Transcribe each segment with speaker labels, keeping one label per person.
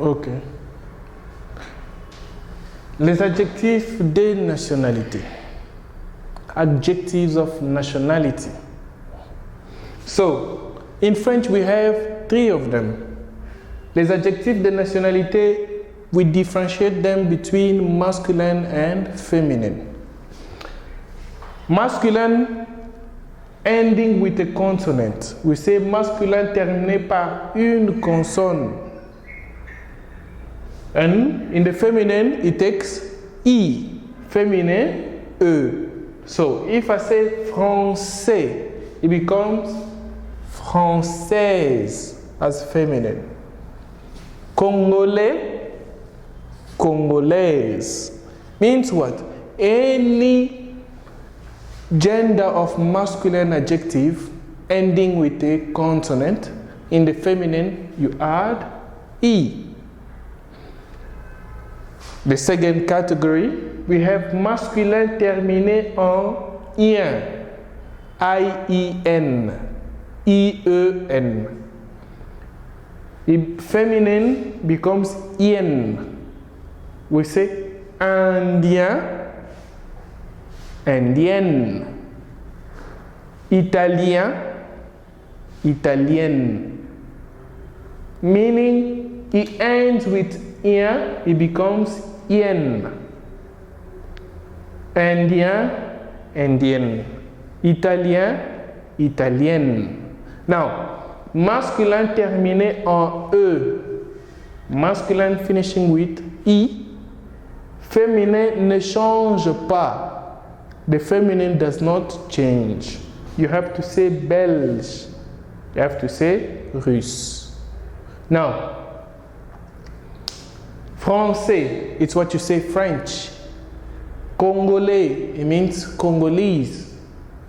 Speaker 1: Ok. Les adjectifs de nationalité. Adjectives of nationality. So, in French we have 3 of them. Les adjectifs de nationalité, we differentiate them between masculine and feminine. Masculine ending with a consonant. We say masculin terminé par une consonne. And in the feminine, it takes I. Feminine, E. So if I say français, it becomes française as feminine. Congolais, congolaise. Means what? Any gender of masculine adjective ending with a consonant. In the feminine, you add I. The second category, we have masculin terminé en ien. I-I-N. I-E-N. If feminine becomes ien. We say indien, indienne. Italien, italienne. Meaning it ends with ien, it becomes ien. Indien, indienne. Italien, italienne. Now, masculin terminé en E. Masculin finishing with I. Féminin ne change pas. The feminine does not change. You have to say Belge. You have to say Russe. Now, Français, it's what you say French. Congolais, it means Congolese.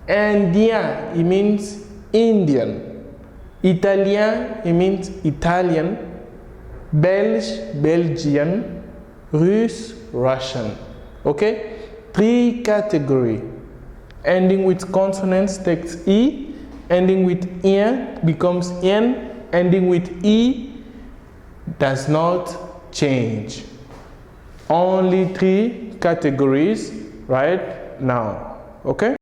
Speaker 1: Indien, it means Indian. Italien, it means Italian. Belge, Belgian. Russe, Russian. Okay? 3 categories. Ending with consonants takes I. Ending with ien becomes ien. Ending with I does not change. Only 3 categories right now. Okay?